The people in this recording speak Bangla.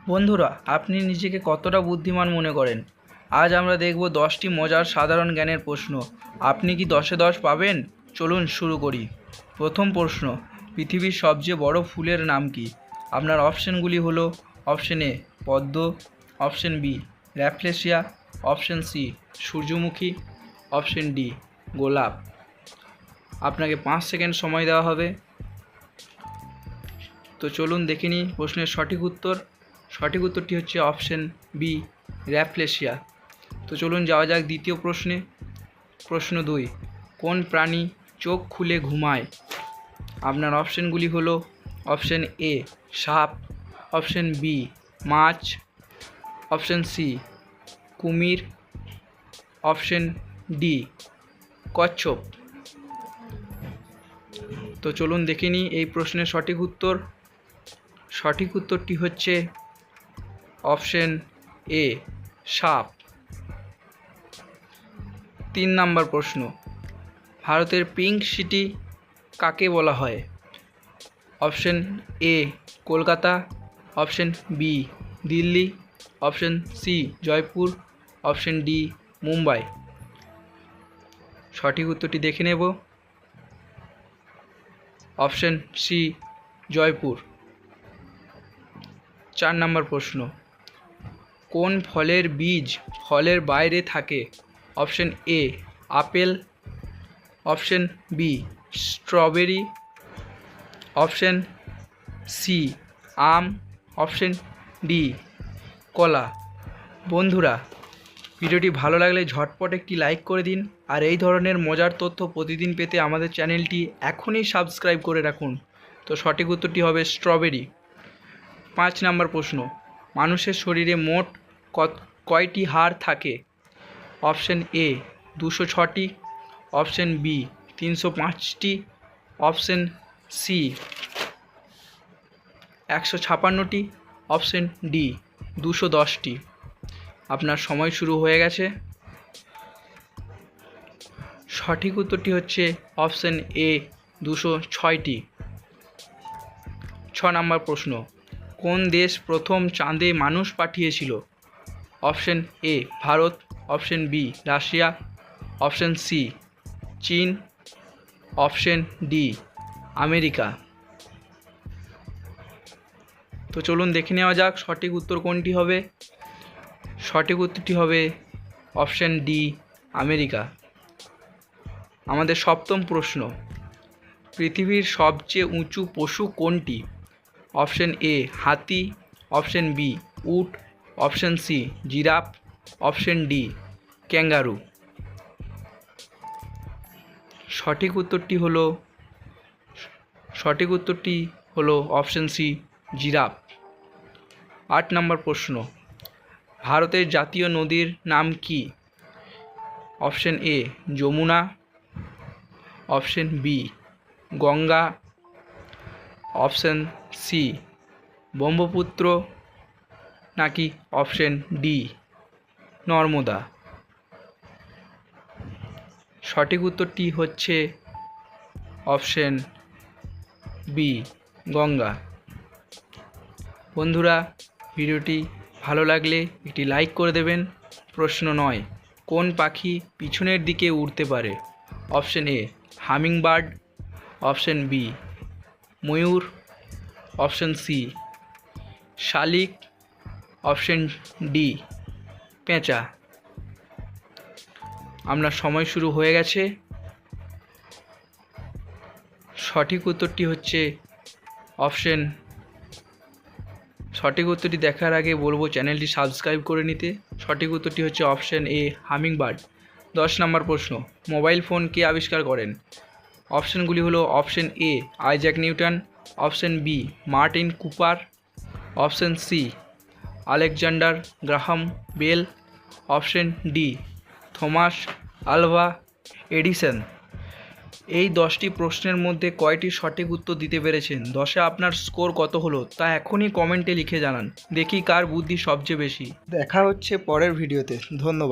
বন্ধুরা, আপনি নিজেকে কতটা বুদ্ধিমান মনে করেন? আজ আমরা দেখব 10টি মজার সাধারণ জ্ঞানের প্রশ্ন। আপনি কি 10-এ 10 পাবেন? চলুন শুরু করি। প্রথম প্রশ্ন, পৃথিবীর সবচেয়ে বড় ফুলের নাম কি? আপনার অপশনগুলি হলো: অপশন এ পদ্ম, option B Rafflesia, option C সূর্যমুখী, অপশন ডি গোলাপ। আপনাকে 5 সেকেন্ড সময় দেওয়া হবে। তো চলুন দেখে নিই প্রশ্নের সঠিক উত্তর। সঠিক উত্তরটি হচ্ছে অপশন বি র্যাফলেশিয়া। তো চলুন যাওয়া যাক দ্বিতীয় প্রশ্নে। প্রশ্ন 2, কোন প্রাণী চোখ খুলে ঘুমায়? আপনার অপশনগুলি হলো: অপশন এ সাপ, অপশন বি মাছ, অপশন সি কুমির, অপশন ডি কচ্ছপ। তো চলুন দেখে নিই এই প্রশ্নের সঠিক উত্তর। সঠিক উত্তরটি হচ্ছে অপশন এ সাপ। 3 নম্বর প্রশ্ন, ভারতের পিঙ্ক সিটি কাকে বলা হয়? Option A Kolkata, option B Delhi, option C Jaipur, option D Mumbai. সঠিক উত্তরটি দেখে নেব। Option C Jaipur. 4 নম্বর প্রশ্ন, কোন ফলের বীজ ফলের বাইরে থাকে? Option A apple, option B strawberry, option C আম, অপশন ডি কলা। বন্ধুরা, ভিডিওটি ভালো লাগলে ঝটপট একটি লাইক করে দিন, আর এই ধরনের মজার তথ্য প্রতিদিন পেতে আমাদের চ্যানেলটি এখনই সাবস্ক্রাইব করে রাখুন। তো সঠিক উত্তরটি হবে স্ট্রবেরি। 5 নম্বর প্রশ্ন, মানুষের শরীরে মোট কয়টি হাড় থাকে? অপশন এ 206টি, অপশন বি 305টি, অপশন সি 156টি, অপশন ডি 210টি। আপনার সময় শুরু হয়ে গেছে। সঠিক উত্তরটি হচ্ছে অপশন এ 206টি। 6 নম্বর প্রশ্ন, কোন দেশ প্রথম চাঁদে মানুষ পাঠিয়েছিল? Option A Bharat, option B Russia, option C চীন, অপশন ডি আমেরিকা। তো চলুন দেখে নেওয়া যাক সঠিক উত্তর কোনটি হবে। সঠিক উত্তরটি হবে অপশন ডি আমেরিকা। আমাদের সপ্তম প্রশ্ন, পৃথিবীর সবচেয়ে উঁচু পশু কোনটি? অপশন এ হাতি, অপশন বি উট, option C giraffe, option D kangaroo. সঠিক উত্তরটি হলো অপশন সি জিরাফ। 8 নম্বর প্রশ্ন, ভারতের জাতীয় নদীর নাম কি? Option A Yamuna, option B Ganga, option C Brahmaputra, নাকি অপশন ডি নর্মদা। সঠিক উত্তরটি হচ্ছে অপশন বি গঙ্গা। বন্ধুরা, ভিডিওটি ভালো লাগলে একটি লাইক করে দেবেন। প্রশ্ন 9, কোন পাখি পিছনের দিকে উড়তে পারে? Option A hummingbird, option B ময়ূর, অপশন সি শালিক, অপশন ডি পেঁচা। আপনার সময় শুরু হয়ে গেছে। সঠিক উত্তরটি হচ্ছে সঠিক উত্তরটি দেখার আগে বলবো চ্যানেলটি সাবস্ক্রাইব করে নিতে। সঠিক উত্তরটি হচ্ছে অপশন এ হামিংবার্ড। 10 নম্বর প্রশ্ন, মোবাইল ফোন কে আবিষ্কার করেন? অপশনগুলি হলো: option A Isaac Newton, option B Martin Cooper, option C Alexander Graham Bell, option D Thomas Alva Edison. এই 10টি প্রশ্নের মধ্যে কয়টি সঠিক উত্তর দিতে পেরেছেন? 10-এ আপনার স্কোর কত হলো তা এখনই কমেন্টে লিখে জানান। দেখি কার বুদ্ধি সবচেয়ে বেশি। দেখা হচ্ছে পরের ভিডিওতে। ধন্যবাদ।